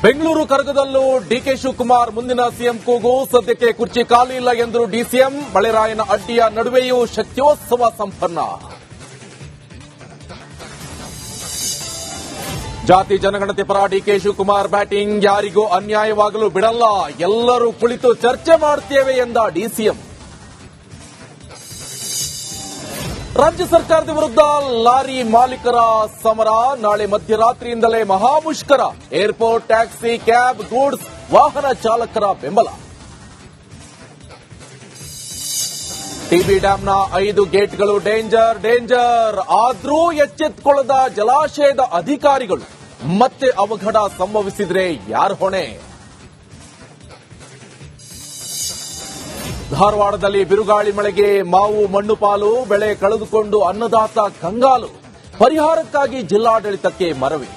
Bengaluru ಕರಗದಲ್ಲೂ DK Shivakumar ಮುಂದಿನ CM ಕೂಗು. ಸದ್ಯಕ್ಕೆ ಕುರ್ಚಿ ಖಾಲಿ ಇಲ್ಲ ಎಂದರು ಡಿಸಿಎಂ. ಮಳೆರಾಯನ ಅಡ್ಡಿಯ ನಡುವೆಯೂ ಶಕ್ತಿಯೋತ್ಸವ ಸಂಪನ್ನ. ಜಾತಿ ಜನಗಣತಿ ಪರ ಡಿಕೆ ಶಿವಕುಮಾರ್ ಬ್ಯಾಟಿಂಗ್. ಯಾರಿಗೂ ಅನ್ಯಾಯವಾಗಲು ಬಿಡಲ್ಲ, ಎಲ್ಲರೂ ಕುಳಿತು ಚರ್ಚೆ ಮಾಡುತ್ತೇವೆ ಎಂದ ಡಿಸಿಎಂ. ರಾಜ್ಯ ಸರ್ಕಾರದ ವಿರುದ್ಧ ಲಾರಿ ಮಾಲೀಕರ ಸಮರ. ನಾಳೆ ಮಧ್ಯರಾತ್ರಿಯಿಂದಲೇ ಮಹಾಮುಷ್ಕರ. ಏರ್ಪೋರ್ಟ್, ಟ್ಯಾಕ್ಸಿ, ಕ್ಯಾಬ್, ಗೂಡ್ಸ್ ವಾಹನ ಚಾಲಕರ ಬೆಂಬಲ. ಟಿಬಿ ಡ್ಯಾಂನ 5 ಗೇಟ್ಗಳು ಡೇಂಜರ್ ಆದ್ರೂ ಎಚ್ಚೆತ್ತುಕೊಳ್ಳದ ಜಲಾಶಯದ ಅಧಿಕಾರಿಗಳು. ಮತ್ತೆ ಅವಘಡ ಸಂಭವಿಸಿದ್ರೆ ಯಾರ ಹೊಣೆ? ಧಾರವಾಡದಲ್ಲಿ ಬಿರುಗಾಳಿ ಮಳೆಗೆ ಮಾವು ಮಣ್ಣು ಪಾಲು. ಬೆಳೆ ಕಳೆದುಕೊಂಡು ಅನ್ನದಾತ ಕಂಗಾಲು. ಪರಿಹಾರಕ್ಕಾಗಿ ಜಿಲ್ಲಾಡಳಿತಕ್ಕೆ ಮನವಿ.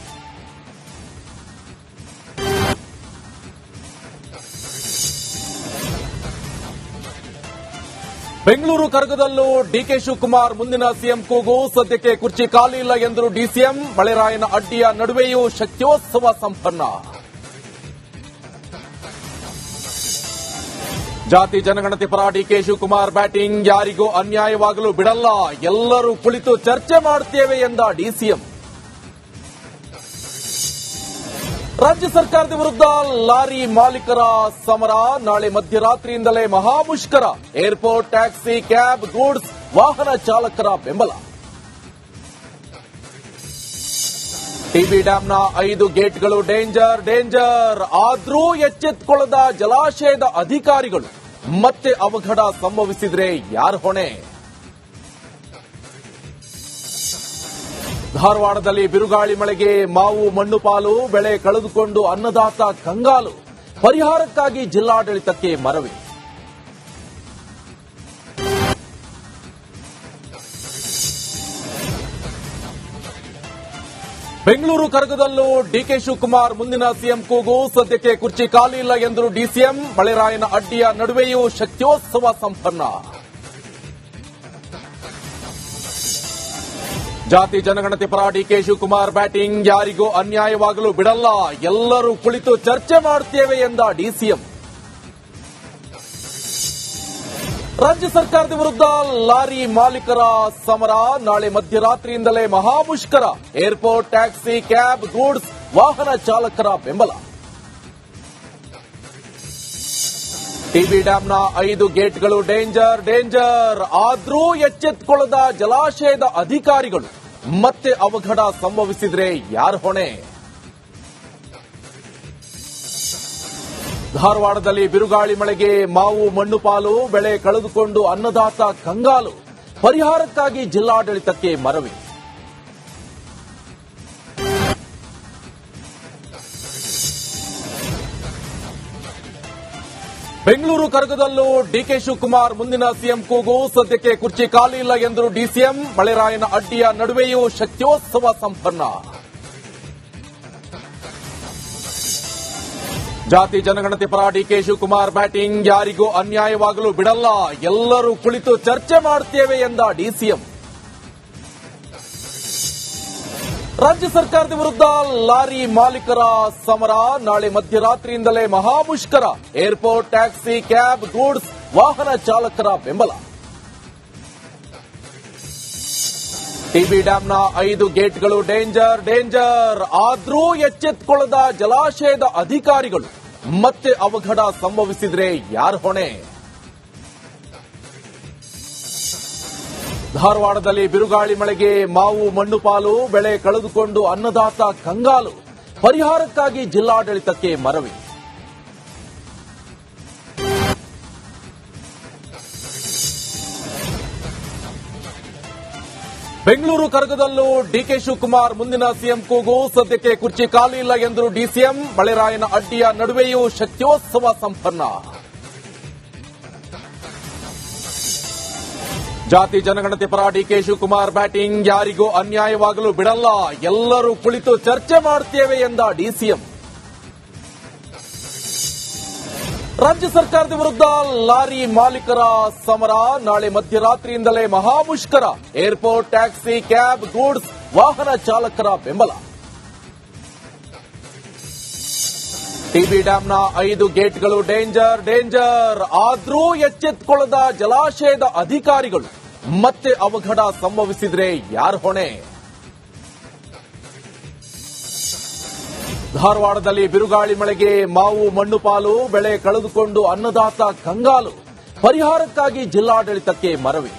ಬೆಂಗಳೂರು ಕರಗದಲ್ಲೂ ಡಿಕೆ ಶಿವಕುಮಾರ್ ಮುಂದಿನ ಸಿಎಂ ಕೂಗು. ಸದ್ಯಕ್ಕೆ ಕುರ್ಚಿ ಖಾಲಿ ಇಲ್ಲ ಎಂದರು ಡಿಸಿಎಂ. ಮಳೆರಾಯನ ಅಡ್ಡಿಯ ನಡುವೆಯೂ ಶಕ್ತಿಯೋತ್ಸವ ಸಂಪನ್ನ. ಜಾತಿ ಜನಗಣತಿ ಪರ ಡಿಕೆ ಶಿವಕುಮಾರ್ ಬ್ಯಾಟಿಂಗ್. ಯಾರಿಗೂ ಅನ್ಯಾಯವಾಗಲು ಬಿಡಲ್ಲ, ಎಲ್ಲರೂ ಕುಳಿತು ಚರ್ಚೆ ಮಾಡುತ್ತೇವೆ ಎಂದ ಡಿಸಿಎಂ. ರಾಜ್ಯ ಸರ್ಕಾರದ ವಿರುದ್ಧ ಲಾರಿ ಮಾಲೀಕರ ಸಮರ. ನಾಳೆ ಮಧ್ಯರಾತ್ರಿಯಿಂದಲೇ ಮಹಾಮುಷ್ಕರ. ಏರ್ಪೋರ್ಟ್, ಟ್ಯಾಕ್ಸಿ, ಕ್ಯಾಬ್, ಗೂಡ್ಸ್ ವಾಹನ ಚಾಲಕರ ಬೆಂಬಲ. ಟಿಬಿ ಡ್ಯಾಂನ 5 ಗೇಟ್ಗಳು ಡೇಂಜರ್ ಆದ್ರೂ ಎಚ್ಚೆತ್ತುಕೊಳ್ಳದ ಜಲಾಶಯದ ಅಧಿಕಾರಿಗಳು. ಮತ್ತೆ ಅವಘಡ ಸಂಭವಿಸಿದ್ರೆ ಯಾರ ಹೊಣೆ? ಧಾರವಾಡದಲ್ಲಿ ಬಿರುಗಾಳಿ ಮಳೆಗೆ ಮಾವು ಮಣ್ಣು ಪಾಲು. ಬೆಳೆ ಕಳೆದುಕೊಂಡು ಅನ್ನದಾತ ಕಂಗಾಲು. ಪರಿಹಾರಕ್ಕಾಗಿ ಜಿಲ್ಲಾಡಳಿತಕ್ಕೆ ಮನವಿ. ಬೆಂಗಳೂರು ಕರಗದಲ್ಲೂ ಡಿಕೆ ಶಿವಕುಮಾರ್ ಮುಂದಿನ ಸಿಎಂ ಕೂಗು. ಸದ್ಯಕ್ಕೆ ಕುರ್ಚಿ ಖಾಲಿ ಇಲ್ಲ ಎಂದರು ಡಿಸಿಎಂ. ಮಳೆರಾಯನ ಅಡ್ಡಿಯ ನಡುವೆಯೂ ಶಕ್ತಿಯೋತ್ಸವ ಸಂಪನ್ನ. ಜಾತಿ ಜನಗಣತಿ ಪರ ಡಿಕೆ ಶಿವಕುಮಾರ್ ಬ್ಯಾಟಿಂಗ್. ಯಾರಿಗೂ ಅನ್ಯಾಯವಾಗಲು ಬಿಡಲ್ಲ, ಎಲ್ಲರೂ ಕುಳಿತು ಚರ್ಚೆ ಮಾಡುತ್ತೇವೆ ಎಂದ ಡಿಸಿಎಂ. ರಾಜ್ಯ ಸರ್ಕಾರದ ವಿರುದ್ಧ ಲಾರಿ ಮಾಲೀಕರ ಸಮರ. ನಾಳೆ ಮಧ್ಯರಾತ್ರಿಯಿಂದಲೇ ಮಹಾಮುಷ್ಕರ. ಏರ್ಪೋರ್ಟ್, ಟ್ಯಾಕ್ಸಿ, ಕ್ಯಾಬ್, ಗೂಡ್ಸ್ ವಾಹನ ಚಾಲಕರ ಬೆಂಬಲ. ಟಿಬಿ ಡ್ಯಾಂನ 5 ಗೇಟ್ಗಳು ಡೇಂಜರ್ ಆದ್ರೂ ಎಚ್ಚೆತ್ತುಕೊಳ್ಳದ ಜಲಾಶಯದ ಅಧಿಕಾರಿಗಳು. ಮತ್ತೆ ಅವಘಡ ಸಂಭವಿಸಿದ್ರೆ ಯಾರ ಹೊಣೆ? ಧಾರವಾಡದಲ್ಲಿ ಬಿರುಗಾಳಿ ಮಳೆಗೆ ಮಾವು ಮಣ್ಣು ಪಾಲು. ಬೆಳೆ ಕಳೆದುಕೊಂಡು ಅನ್ನದಾತ ಕಂಗಾಲು. ಪರಿಹಾರಕ್ಕಾಗಿ ಜಿಲ್ಲಾಡಳಿತಕ್ಕೆ ಮನವಿ. ಬೆಂಗಳೂರು ಕರಗದಲ್ಲೂ ಡಿಕೆ ಶಿವಕುಮಾರ್ ಮುಂದಿನ ಸಿಎಂ ಕೂಗು. ಸದ್ಯಕ್ಕೆ ಕುರ್ಚಿ ಖಾಲಿ ಇಲ್ಲ ಎಂದರು ಡಿಸಿಎಂ. ಮಳೆರಾಯನ ಅಡ್ಡಿಯ ನಡುವೆಯೂ ಶಕ್ತಿಯೋತ್ಸವ ಸಂಪನ್ನ. ಜಾತಿ ಜನಗಣತಿ ಪರ ಡಿಕೆ ಶಿವಕುಮಾರ್ ಬ್ಯಾಟಿಂಗ್. ಯಾರಿಗೂ ಅನ್ಯಾಯವಾಗಲು ಬಿಡಲ್ಲ, ಎಲ್ಲರೂ ಕುಳಿತು ಚರ್ಚೆ ಮಾಡುತ್ತೇವೆ ಎಂದ ಡಿಸಿಎಂ. ರಾಜ್ಯ ಸರ್ಕಾರದ ವಿರುದ್ಧ ಲಾರಿ ಮಾಲೀಕರ ಸಮರ. ನಾಳೆ ಮಧ್ಯರಾತ್ರಿಯಿಂದಲೇ ಮಹಾಮುಷ್ಕರ. ಏರ್ಪೋರ್ಟ್, ಟ್ಯಾಕ್ಸಿ, ಕ್ಯಾಬ್, ಗೂಡ್ಸ್ ವಾಹನ ಚಾಲಕರ ಬೆಂಬಲ. ಟಿಬಿ ಡ್ಯಾಂನ 5 ಗೇಟ್ಗಳು ಡೇಂಜರ್ ಆದ್ರೂ ಎಚ್ಚೆತ್ತುಕೊಳ್ಳದ ಜಲಾಶಯದ ಅಧಿಕಾರಿಗಳು. ಮತ್ತೆ ಅವಘಡ ಸಂಭವಿಸಿದ್ರೆ ಯಾರ ಹೊಣೆ? ಧಾರವಾಡದಲ್ಲಿ ಬಿರುಗಾಳಿ ಮಳೆಗೆ ಮಾವು ಮಣ್ಣು ಪಾಲು. ಬೆಳೆ ಕಳೆದುಕೊಂಡು ಅನ್ನದಾತ ಕಂಗಾಲು. ಪರಿಹಾರಕ್ಕಾಗಿ ಜಿಲ್ಲಾಡಳಿತಕ್ಕೆ ಮನವಿ. ಬೆಂಗಳೂರು ಕರಗದಲ್ಲೂ ಡಿಕೆ ಶಿವಕುಮಾರ್ ಮುಂದಿನ ಸಿಎಂ ಕೂಗು. ಸದ್ಯಕ್ಕೆ ಕುರ್ಚಿ ಖಾಲಿ ಇಲ್ಲ ಎಂದರು ಡಿಸಿಎಂ. ಮಳೆರಾಯನ ಅಡ್ಡಿಯ ನಡುವೆಯೂ ಶಕ್ತಿಯೋತ್ಸವ ಸಂಪನ್ನ. ಜಾತಿ ಜನಗಣತಿ ಪರ ಡಿಕೆ ಶಿವಕುಮಾರ್ ಬ್ಯಾಟಿಂಗ್. ಯಾರಿಗೂ ಅನ್ಯಾಯವಾಗಲು ಬಿಡಲ್ಲ, ಎಲ್ಲರೂ ಕುಳಿತು ಚರ್ಚೆ ಮಾಡುತ್ತೇವೆ ಎಂದ ಡಿಸಿಎಂ. ರಾಜ್ಯ ಸರ್ಕಾರದ ವಿರುದ್ಧ ಲಾರಿ ಮಾಲೀಕರ ಸಮರ. ನಾಳೆ ಮಧ್ಯರಾತ್ರಿಯಿಂದಲೇ ಮಹಾಮುಷ್ಕರ. ಏರ್ಪೋರ್ಟ್, ಟ್ಯಾಕ್ಸಿ, ಕ್ಯಾಬ್, ಗೂಡ್ಸ್ ವಾಹನ ಚಾಲಕರ ಬೆಂಬಲ. ಟಿಬಿ ಡ್ಯಾಂನ 5 ಗೇಟ್ಗಳು ಡೇಂಜರ್ ಆದ್ರೂ ಎಚ್ಚೆತ್ತುಕೊಳ್ಳದ ಜಲಾಶಯದ ಅಧಿಕಾರಿಗಳು. ಮತ್ತೆ ಅವಘಡ ಸಂಭವಿಸಿದ್ರೆ ಯಾರ್ ಹೊಣೆ? ಧಾರವಾಡದಲ್ಲಿ ಬಿರುಗಾಳಿ ಮಳೆಗೆ ಮಾವು ಮಣ್ಣು ಪಾಲು, ಬೆಳೆ ಕಳೆದುಕೊಂಡು ಅನ್ನದಾತ ಕಂಗಾಲು. ಪರಿಹಾರಕ್ಕಾಗಿ ಜಿಲ್ಲಾಡಳಿತಕ್ಕೆ ಮನವಿ.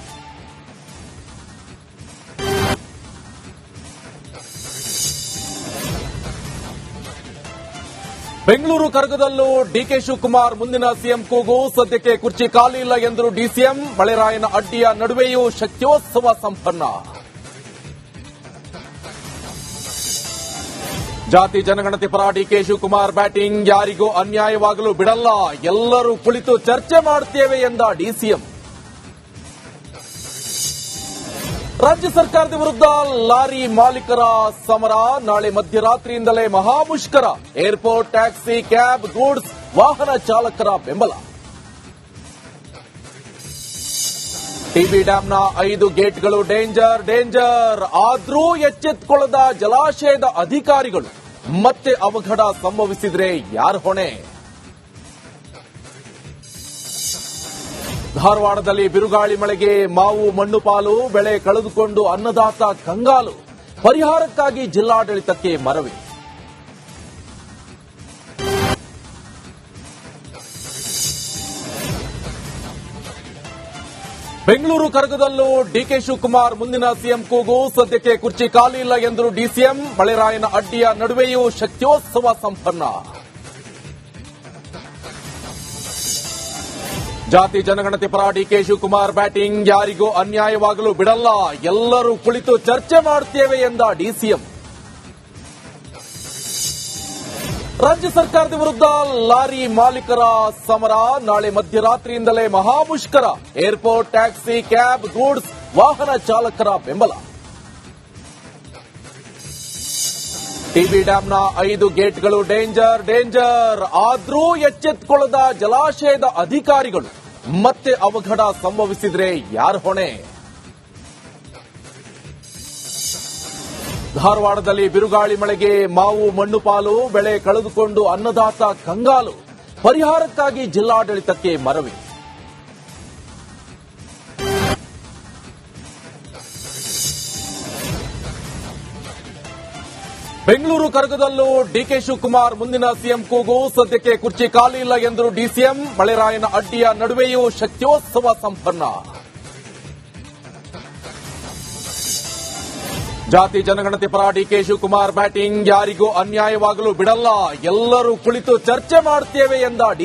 ಬೆಂಗಳೂರು ಕರಗದಲ್ಲೂ ಡಿಕೆ ಶಿವಕುಮಾರ್ ಮುಂದಿನ ಸಿಎಂ ಕೂಗು. ಸದ್ಯಕ್ಕೆ ಕುರ್ಚಿ ಖಾಲಿ ಇಲ್ಲ ಎಂದರು ಡಿಸಿಎಂ. ಮಳೆರಾಯನ ಅಡ್ಡಿಯ ನಡುವೆಯೂ ಶಕ್ತ್ಯೋತ್ಸವ ಸಂಪನ್ನ. ಜಾತಿ ಜನಗಣತಿ ಪರ ಡಿಕೆ ಶಿವಕುಮಾರ್ ಬ್ಯಾಟಿಂಗ್. ಯಾರಿಗೂ ಅನ್ಯಾಯವಾಗಲು ಬಿಡಲ್ಲ, ಎಲ್ಲರೂ ಕುಳಿತು ಚರ್ಚೆ ಮಾಡುತ್ತೇವೆ ಎಂದ ಡಿಸಿಎಂ. ರಾಜ್ಯ ಸರ್ಕಾರದ ವಿರುದ್ಧ ಲಾರಿ ಮಾಲೀಕರ ಸಮರ. ನಾಳೆ ಮಧ್ಯರಾತ್ರಿಯಿಂದಲೇ ಮಹಾಮುಷ್ಕರ. ಏರ್ಪೋರ್ಟ್, ಟ್ಯಾಕ್ಸಿ, ಕ್ಯಾಬ್, ಗೂಡ್ಸ್ ವಾಹನ ಚಾಲಕರ ಬೆಂಬಲ. ಟಿಬಿ ಡ್ಯಾಂನ 5 ಗೇಟ್ಗಳು ಡೇಂಜರ್ ಆದ್ರೂ ಎಚ್ಚೆತ್ತುಕೊಳ್ಳದ ಜಲಾಶಯದ ಅಧಿಕಾರಿಗಳು. ಮತ್ತೆ ಅವಘಡ ಸಂಭವಿಸಿದ್ರೆ ಯಾರ್ ಹೊಣೆ? ಧಾರವಾಡದಲ್ಲಿ ಬಿರುಗಾಳಿ ಮಳೆಗೆ ಮಾವು ಮಣ್ಣು ಪಾಲು, ಬೆಳೆ ಕಳೆದುಕೊಂಡು ಅನ್ನದಾತ ಕಂಗಾಲು. ಪರಿಹಾರಕ್ಕಾಗಿ ಜಿಲ್ಲಾಡಳಿತಕ್ಕೆ ಮನವಿ. ಬೆಂಗಳೂರು ಕರಗದಲ್ಲೂ ಡಿಕೆ ಶಿವಕುಮಾರ್ ಮುಂದಿನ ಸಿಎಂ ಕೂಗು. ಸದ್ಯಕ್ಕೆ ಕುರ್ಚಿ ಖಾಲಿ ಇಲ್ಲ ಎಂದರು ಡಿಸಿಎಂ. ಮಳೆರಾಯನ ಅಡ್ಡಿಯ ನಡುವೆಯೂ ಶಕ್ತ್ಯೋತ್ಸವ ಸಂಪನ್ನ. ಜಾತಿ ಜನಗಣತಿ ಪರ ಡಿಕೆ ಶಿವಕುಮಾರ್ ಬ್ಯಾಟಿಂಗ್. ಯಾರಿಗೂ ಅನ್ಯಾಯವಾಗಲು ಬಿಡಲ್ಲ, ಎಲ್ಲರೂ ಕುಳಿತು ಚರ್ಚೆ ಮಾಡುತ್ತೇವೆ ಎಂದ ಡಿಸಿಎಂ. ರಾಜ್ಯ ಸರ್ಕಾರದ ವಿರುದ್ಧ ಲಾರಿ ಮಾಲೀಕರ ಸಮರ. ನಾಳೆ ಮಧ್ಯರಾತ್ರಿಯಿಂದಲೇ ಮಹಾಮುಷ್ಕರ. ಏರ್ಪೋರ್ಟ್, ಟ್ಯಾಕ್ಸಿ, ಕ್ಯಾಬ್, ಗೂಡ್ಸ್ ವಾಹನ ಚಾಲಕರ ಬೆಂಬಲ. ಟಿಬಿ ಡ್ಯಾಂನ 5 ಗೇಟ್ಗಳು ಡೇಂಜರ್ ಆದ್ರೂ ಎಚ್ಚೆತ್ತುಕೊಳ್ಳದ ಜಲಾಶಯದ ಅಧಿಕಾರಿಗಳು. ಮತ್ತೆ ಅವಘಡ ಸಂಭವಿಸಿದ್ರೆ ಯಾರ್ ಹೊಣೆ? ಧಾರವಾಡದಲ್ಲಿ ಬಿರುಗಾಳಿ ಮಳೆಗೆ ಮಾವು ಮಣ್ಣು ಪಾಲು, ಬೆಳೆ ಕಳೆದುಕೊಂಡು ಅನ್ನದಾತ ಕಂಗಾಲು. ಪರಿಹಾರಕ್ಕಾಗಿ ಜಿಲ್ಲಾಡಳಿತಕ್ಕೆ ಮನವಿ. ಬೆಂಗಳೂರು ಕರಗದಲ್ಲೂ ಡಿಕೆ ಶಿವಕುಮಾರ್ ಮುಂದಿನ ಸಿಎಂ ಕೂಗು. ಸದ್ಯಕ್ಕೆ ಕುರ್ಚಿ ಖಾಲಿ ಇಲ್ಲ ಎಂದರು ಡಿಸಿಎಂ. ಮಳೆರಾಯನ ಅಡ್ಡಿಯ ನಡುವೆಯೂ ಶಕ್ತ್ಯೋತ್ಸವ ಸಂಪನ್ನ. ಜಾತಿ ಜನಗಣತಿ ಪರ ಡಿಕೆ ಶಿವಕುಮಾರ್ ಬ್ಯಾಟಿಂಗ್. ಯಾರಿಗೂ ಅನ್ಯಾಯವಾಗಲು ಬಿಡಲ್ಲ, ಎಲ್ಲರೂ ಕುಳಿತು ಚರ್ಚೆ ಮಾಡುತ್ತೇವೆ ಎಂದ ಡಿಸಿಎಂ.